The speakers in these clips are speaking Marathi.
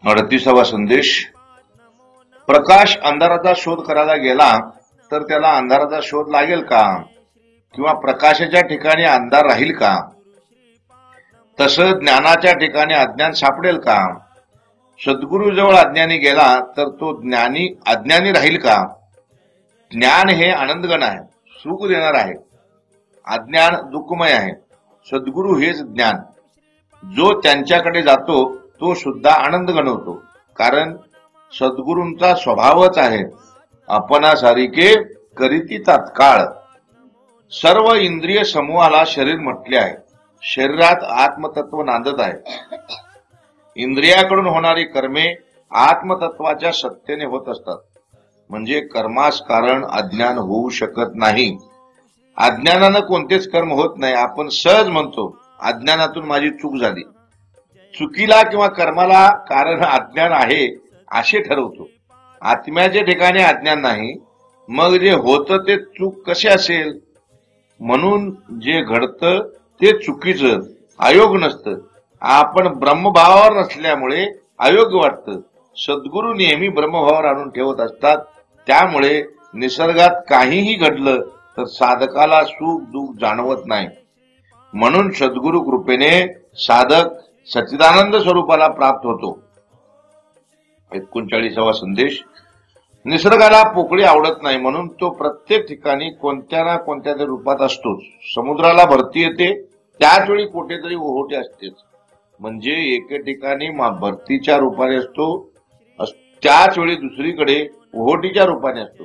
38वा संदेश. प्रकाश अंधाराचा शोध करायला गेला तर त्याला अंधाराचा शोध लागेल का? किंवा प्रकाशाच्या ठिकाणी अंधार राहील का? तसं ज्ञानाच्या ठिकाणी अज्ञान सापडेल का? सद्गुरु जवळ अज्ञानी गेला तर तो अज्ञानी राहील का? ज्ञान हे आनंदगण आहे, सुख देणार आहे. अज्ञान दुःखमय आहे. सद्गुरु हेच ज्ञान. जो त्यांच्याकडे जातो तो सुद्धा आनंद गणवतो, कारण सद्गुरूंचा स्वभावच आहे आपणासारिखे करीती तात्काळ. सर्व इंद्रिय समूहाला शरीर म्हटले आहे. शरीरात आत्मतत्व नांदत आहे. इंद्रियाकडून होणारी कर्मे आत्मतत्वाच्या सत्तेने होत असतात. म्हणजे कर्मास कारण अज्ञान होऊ शकत नाही. अज्ञानानं कोणतेच कर्म होत नाही. आपण सहज म्हणतो अज्ञानातून माझी चूक झाली. चुकीला किंवा कर्माला कारण अज्ञान आहे असे ठरवतो. आत्म्याच्या ठिकाणी अज्ञान नाही, मग जे होतं ते चूक कसे असेल? म्हणून जे घडतं ते चुकीचं, अयोग्य नसतं. आपण ब्रह्मभावावर नसल्यामुळे अयोग्य वाटतं. सद्गुरू नेहमी ब्रह्मभावावर आणून ठेवत असतात. त्यामुळे निसर्गात काहीही घडलं तर साधकाला सुख दुःख जाणवत नाही. म्हणून सद्गुरु कृपेने साधक सच्चिदानंद स्वरूपाला प्राप्त होतो. 39वा संदेश. निसर्गाला पोकळी आवडत नाही, म्हणून तो प्रत्येक ठिकाणी कोणत्या ना कोणत्या तरी रूपात असतोच. समुद्राला भरती येते त्याच वेळी कुठेतरी ओहोटी असतेच. म्हणजे एके ठिकाणी भरतीच्या रूपाने असतो, त्याच वेळी दुसरीकडे ओहोटीच्या रूपाने असतो,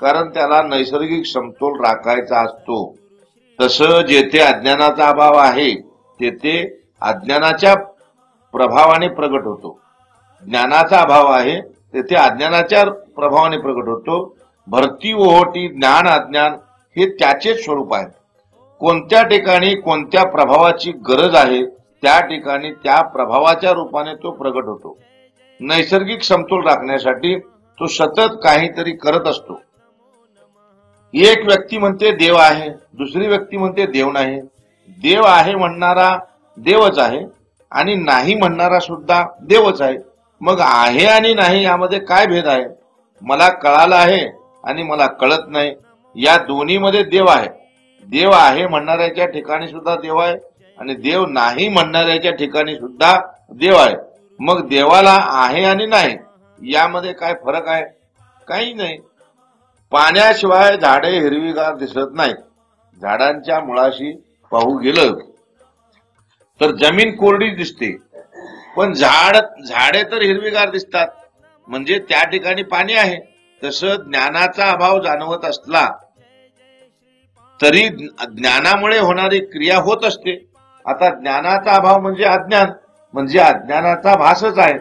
कारण त्याला नैसर्गिक समतोल राखायचा असतो. तसं जेथे अज्ञानाचा अभाव आहे तेथे अज्ञानाच्या प्रभावाने प्रगट होतो. ज्ञानाचा अभाव आहे तेथे अज्ञानाच्या प्रभावाने प्रगट होतो. भरती ओहोटी ज्ञान अज्ञान हे त्याचेच स्वरूप आहे. कोणत्या ठिकाणी कोणत्या प्रभावाची गरज आहे त्या ठिकाणी त्या प्रभावाच्या रूपाने तो प्रगट होतो. नैसर्गिक समतोल राखण्यासाठी तो सतत काहीतरी करत असतो. एक व्यक्ती म्हणते देव आहे, दुसरी व्यक्ती म्हणते देव नाही. देव आहे म्हणणारा देवच आहे आणि नाही म्हणणारा सुद्धा देवच आहे. मग आहे आणि नाही यामध्ये काय भेद आहे? मला कळालं आहे आणि मला कळत नाही, या दोन्हीमध्ये देव आहे. देव आहे म्हणणाऱ्याच्या ठिकाणी सुद्धा देव आहे आणि देव नाही म्हणणाऱ्याच्या ठिकाणी सुद्धा देव आहे. मग देवाला आहे आणि नाही यामध्ये काय फरक आहे? काही नाही. पाण्याशिवाय झाडे हिरवीगार दिसत नाहीत. झाडांच्या मुळाशी पाहू गेलं तर जमीन कोरडी दिसते, पण झाडे तर हिरवीगार दिसतात, म्हणजे त्या ठिकाणी पाणी आहे. तसं ज्ञानाचा अभाव जाणवत असला तरी ज्ञानामुळे होणारी क्रिया होत असते. आता ज्ञानाचा अभाव म्हणजे अज्ञान, म्हणजे अज्ञानाचा भासच आहे.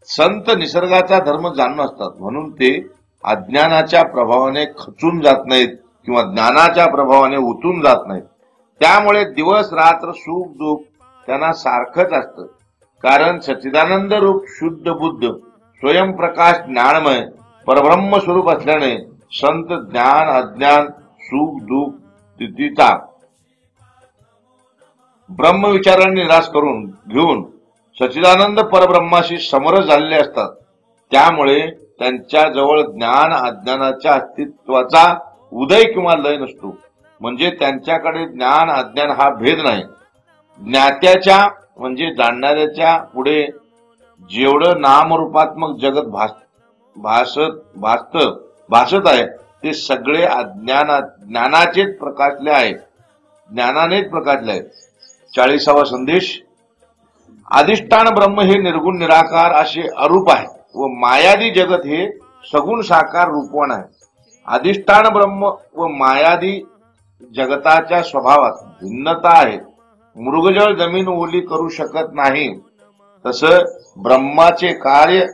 संत निसर्गाचा धर्म जाणून असतात, म्हणून ते अज्ञानाच्या प्रभावाने खचून जात नाहीत किंवा ज्ञानाच्या प्रभावाने उतून जात नाहीत. त्यामुळे दिवस रात्र सुख दुःख त्यांना सारखंच असतं. कारण सच्चिदानंद रूप शुद्ध बुद्ध स्वयंप्रकाश ज्ञानमय परब्रह्म स्वरूप असल्याने संत ज्ञान अज्ञान सुख दुःख स्थितीचा ब्रह्मविचाराने निराश करून घेऊन सच्चिदानंद परब्रह्माशी समरस झालेले असतात. त्यामुळे त्यांच्या जवळ ज्ञान अज्ञानाच्या अस्तित्वाचा उदय किंवा लय नसतो. म्हणजे त्यांच्याकडे ज्ञान अज्ञान हा भेद नाही. ज्ञात्याच्या म्हणजे जाणणाऱ्याच्या पुढे जेवढं नामरूपात्मक जगत भासत आहे ते सगळे ज्ञानाचेच प्रकाशले आहे, ज्ञानानेच प्रकाशले आहे. 40वा संदेश. अधिष्ठान ब्रह्म हे निर्गुण निराकार असे अरूप आहे व मायादी जगत हे सगुण साकार रूपवान आहे. अधिष्ठान ब्रह्म व मायादी जगताच्या स्वभावात भिन्नता आहे. मृगजळ जमीन ओली करू शकत नाही, तसं ब्रह्माचे कार्य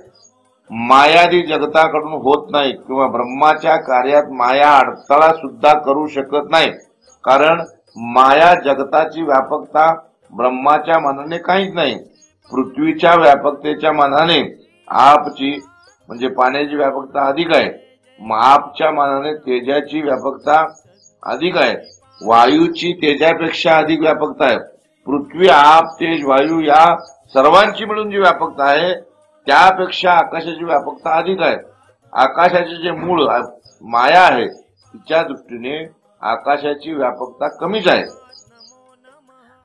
मायादी जगताकडून होत नाही किंवा ब्रह्माच्या कार्यात माया अडथळा सुद्धा करू शकत नाही. कारण माया जगताची व्यापकता ब्रह्माच्या मानाने काहीच नाही. पृथ्वीच्या व्यापकतेच्या मानाने आपची म्हणजे पाण्याची व्यापकता अधिक आहे. आपच्या मानाने तेजाची व्यापकता अधिक आहे. वायूची तेजापेक्षा अधिक व्यापकता आहे. पृथ्वी आप तेज वायू या सर्वांची मिळून जी व्यापकता आहे त्यापेक्षा आकाशाची व्यापकता अधिक आहे. आकाशाचे जे मूळ माया आहे तिच्या दृष्टीने आकाशाची व्यापकता कमीच आहे.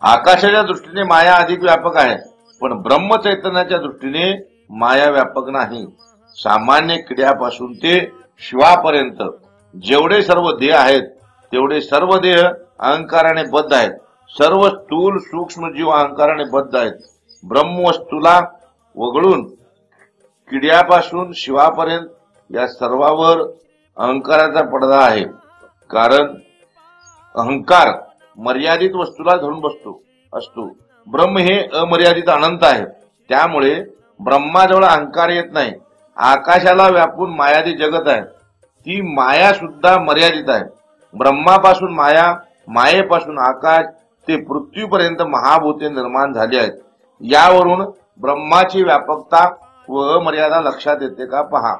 आकाशाच्या दृष्टीने माया अधिक व्यापक आहे, पण ब्रह्म चैतन्याच्या दृष्टीने माया व्यापक नाही. सामान्य किड्यापासून ते शिवापर्यंत जेवढे सर्व देह आहेत तेवढे सर्व देह अहंकाराने बद्ध आहेत. सर्व स्थूल सूक्ष्म जीव अहंकाराने बद्ध आहेत. ब्रह्मवस्तूला वगळून किड्यापासून शिवापर्यंत या सर्वावर अहंकाराचा पडदा आहे. कारण अहंकार मर्यादित वस्तूला धरून असतो. ब्रह्म हे अमर्यादित अनंत आहे. त्यामुळे ब्रह्माजवळ अहंकार येत नाही. आकाशाला व्यापून मायादी जगत आहे, ती माया सुद्धा मर्यादित आहे. ब्रह्मापासून माया, मायेपासून आकाश ते पृथ्वीपर्यंत महाभूते निर्माण झाली आहेत. यावरून ब्रह्माची व्यापकता व अमर्यादा लक्षात येते का पहा.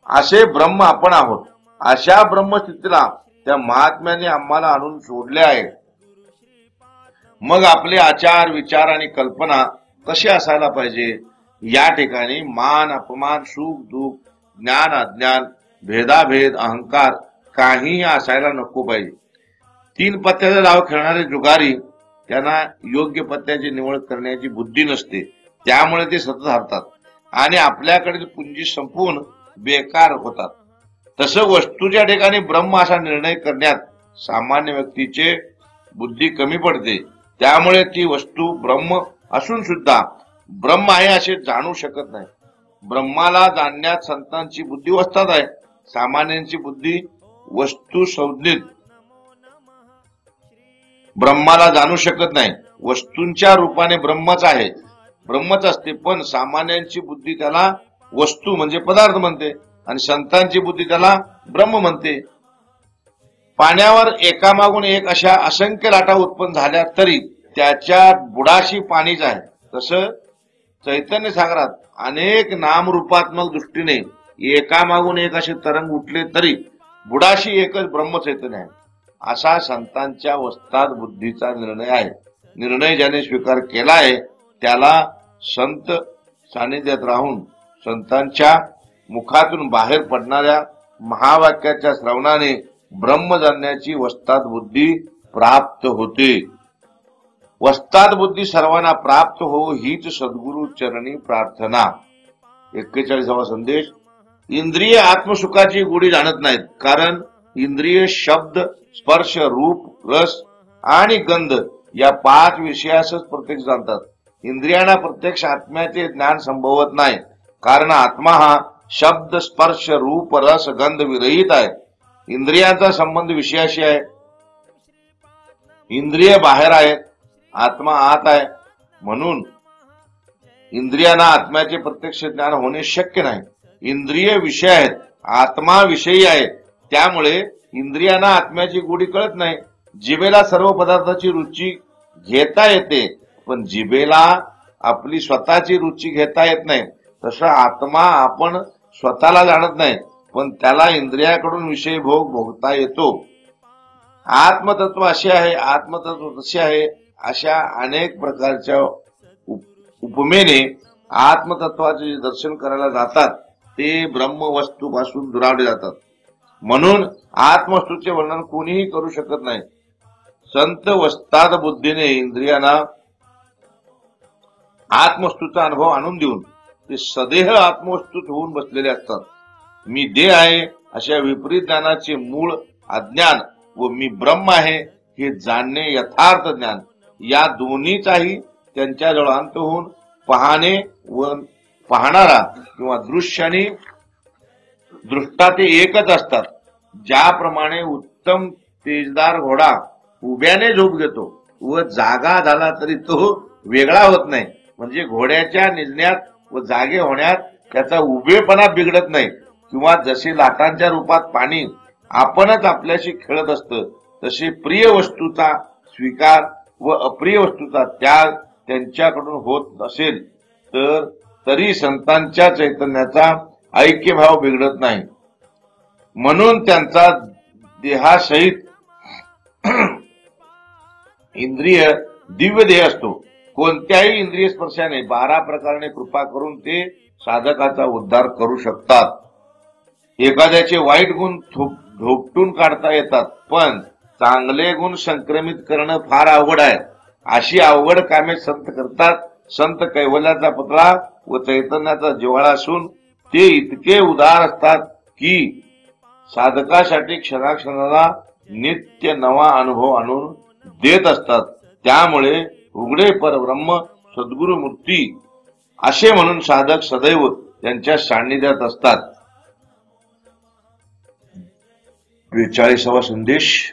असे ब्रह्म आपण आहोत. अशा ब्रह्मस्थितीला त्या महात्म्याने आम्हाला आणून सोडले आहे. मग आपले आचार, विचार आणि कल्पना कसे असायला पाहिजे. या ठिकाणी मान अपमान, सुख दुःख, ज्ञान अज्ञान, भेदाभेद, अहंकार काहीही असायला नको पाहिजे. 3 पत्त्याचा डाव खेळणारे जुगारी त्यांना योग्य पत्त्याची निवड करण्याची बुद्धी नसते. त्यामुळे ते सतत हरतात आणि आपल्याकडील पुंजी संपवून बेकार होतात. तसं वस्तूच्या ठिकाणी ब्रह्म असा निर्णय करण्यात सामान्य व्यक्तीचे बुद्धी कमी पडते. त्यामुळे ती वस्तू ब्रह्म असून सुद्धा ब्रह्म आहे असे जाणू शकत नाही. ब्रह्माला जाणण्यात संतांची बुद्धी वस्ताद आहे. सामान्यांची बुद्धी वस्तू संज्ञित ब्रह्माला जाणू शकत नाही. वस्तूंच्या रूपाने ब्रह्मच आहे, ब्रह्मच असते, पण सामान्यांची बुद्धी त्याला वस्तू म्हणजे पदार्थ म्हणते आणि संतांची बुद्धी त्याला ब्रह्म म्हणते. पाण्यावर एकामागून एक अशा असंख्य लाटा उत्पन्न झाल्या तरी त्याच्या बुडाशी पाणीच आहे. तसं चैतन्य सागरात अनेक नामरूपात्मक दृष्टीने एकामागून एक असे तरंग उठले तरी बुडाशी एकच ब्रह्मचैतन्य आहे. असा संतांच्या वस्ताद बुद्धीचा निर्णय आहे. निर्णय ज्याने स्वीकार केला आहे त्याला संत सानिध्यात राहून संतांच्या मुखातून बाहेर पडणाऱ्या महावाक्याच्या श्रवणाने ब्रह्म जाणण्याची वस्ताद बुद्धी प्राप्त होते. वस्ताद बुद्धी सर्वांना प्राप्त हो हीच सद्गुरु चरणी प्रार्थना. 41वा संदेश. इंद्रिय आत्मसुखाची गोडी जाणत नाहीत, कारण इंद्रिय शब्द, स्पर्श, रूप, रस आणि गंध या 5 विषयासच प्रत्यक्ष जाणतात. इंद्रियांना प्रत्यक्ष आत्म्याचे ज्ञान संभवत नाही, कारण आत्मा हा शब्द, स्पर्श, रूप, रस, गंध विरहित आहे. इंद्रियांचा संबंध विषयाशी आहे. इंद्रिय बाहेर आहेत, आत्मा आत आहे. म्हणून इंद्रियांना आत्म्याचे प्रत्यक्ष ज्ञान होणे शक्य नाही. इंद्रिय विषय आहेत, आत्मा विषयी आहे. त्यामुळे इंद्रियांना आत्म्याची गोडी कळत नाही. जिभेला सर्व पदार्थाची रुची घेता येते, पण जिभेला आपली स्वतःची रुची घेता येत नाही. तसं आत्मा आपण स्वतःला जाणत नाही, पण त्याला इंद्रियाकडून विषय भोग भोगता येतो. आत्मतत्व असे आहे, आत्मतत्व तसे आहे, अशा अनेक प्रकारच्या उपमेने आत्मतत्वाचे दर्शन करायला जातात ते ब्रह्मवस्तूपासून दुरावले जातात. म्हणून आत्मवस्तूचे वर्णन कोणीही करू शकत नाही. संत वस्ताद बुद्धीने इंद्रियांना आत्मवस्तूचा अनुभव आणून देऊन ते सदेह आत्मवस्तूत होऊन बसलेले असतात. मी देह आहे अशा विपरीत ज्ञानाचे मूळ अज्ञान व मी ब्रह्म आहे हे जाणणे यथार्थ ज्ञान, या दोन्हीचाही त्यांच्याजवळ अंत होऊन पाहणे व पाहणारा किंवा दृश्य आणि दृष्टा ते एकच असतात. ज्याप्रमाणे उत्तम तेजदार घोडा उभ्याने झोप घेतो व जागा झाला तरी तो वेगळा होत नाही, म्हणजे घोड्याच्या निजण्यात व जागे होण्यात त्याचा उभेपणा बिघडत नाही. किंवा जसे लाटांच्या रूपात पाणी आपणच आपल्याशी खेळत असतं, तसे प्रिय वस्तूचा स्वीकार व अप्रिय वस्तूचा त्याग त्यांच्याकडून होत असेल तर तरी संतांच्या चैतन्याचा ऐक्यभाव बिघडत नाही. म्हणून त्यांचा देहासहित इंद्रिय दिव्य देह असतो. कोणत्याही इंद्रिय स्पर्शाने 12 प्रकाराने कृपा करून ते साधकाचा उद्धार करू शकतात. एखाद्याचे वाईट गुण धोपटून काढता येतात, पण चांगले गुण संक्रमित करणं फार अवघड आहे. अशी अवघड कामे संत करतात. संत कैवल्याचा पुतळा व चैतन्याचा जिव्हाळा असून ते इतके उदार असतात की साधकासाठी क्षणाक्षणाला नित्य नवा अनुभव आणून देत असतात. त्यामुळे उघडे परब्रह्म सद्गुरु मूर्ती असे म्हणून साधक सदैव त्यांच्या सान्निध्यात असतात. 42वा संदेश.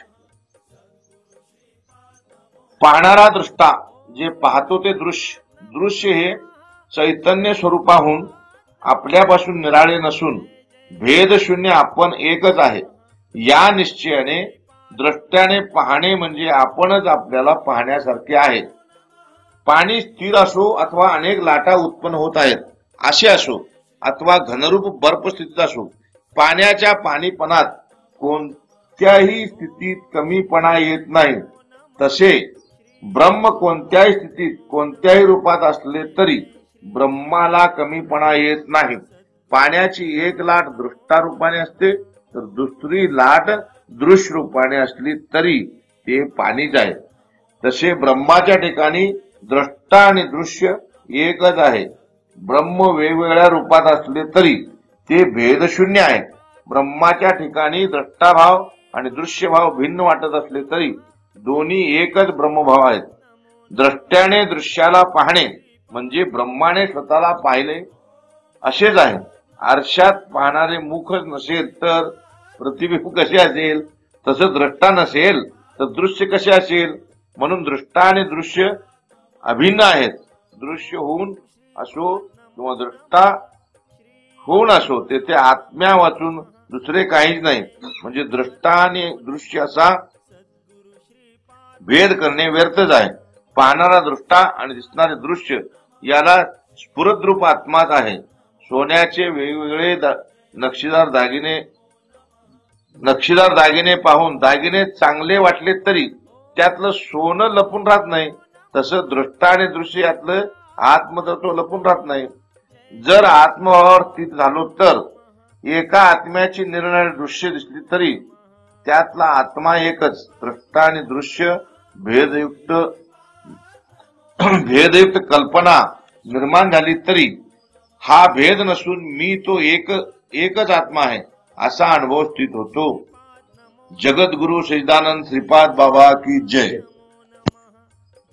पाहणारा दृष्टा जे पाहतो ते दृश्य हे चैतन्य स्वरूपाहून आपल्यापासून निराळे नसून भेदशून्य आपण एकच आहे या निश्चयाने द्रष्ट्याने पाहणे म्हणजे आपणच आपल्याला पाहण्यासारखे आहे. पाणी स्थिर असो अथवा अनेक लाटा उत्पन्न होत आहेत असे असो अथवा घनरूप बर्फ स्थितीत असो, पाण्याच्या पाणीपणात कोणत्याही स्थितीत कमीपणा येत नाही. तसे ब्रह्म कोणत्याही स्थितीत कोणत्याही रूपात असले तरी ब्रह्माला कमीपणा येत नाही. पाण्याची एक लाट दृष्टा रूपाने असते तर दुसरी लाट दृश्य रूपाने असली तरी ते पाणीच आहे. तसे ब्रह्माच्या ठिकाणी द्रष्टा आणि दृश्य एकच आहे. ब्रह्म वेगवेगळ्या रूपात असले तरी ते भेदशून्य आहे. ब्रह्माच्या ठिकाणी द्रष्टाभाव आणि दृश्यभाव भिन्न वाटत असले तरी दोन्ही एकच ब्रह्मभाव आहेत. द्रष्ट्याने दृश्याला पाहणे म्हणजे ब्रह्माने स्वतःला पाहिले असेच आहे. आरशात पाहणारे मुखच नसेल तर प्रतिबिंब कसे असेल, तसं द्रष्टा नसेल तर दृश्य कसे असेल. म्हणून दृष्टा आणि दृश्य अभिन्न आहेत. दृश्य होऊन असो किंवा द्रष्टा होऊन असो तेथे आत्म्या वाचून दुसरे काहीच नाही. म्हणजे द्रष्टा आणि दृश्य असा भेद करणे व्यर्थच आहे. पाहणारा दृष्टा आणि दिसणारे दृश्य याला स्फुरद्रूप आत्माच आहे. सोन्याचे वेगवेगळे नक्षीदार दागिने पाहून दागिने चांगले वाटले तरी त्यातलं सोनं लपून राहत नाही. तसं दृष्टा आणि दृश्य यातलं आत्मतत्व लपून राहत नाही. जर आत्मभावावर स्थित झालो तर एका आत्म्याची निरनिराळी दृश्य दिसली तरी त्यातला आत्मा एकच. दृष्टा आणि दृश्य भेदयुक्त कल्पना निर्माण झाली तरी हा भेद नसून मी तो एकच आत्मा आहे असा अनुभव स्थित होतो. जगद्गुरु सच्चिदानंद श्रीपाद बाबा की जय.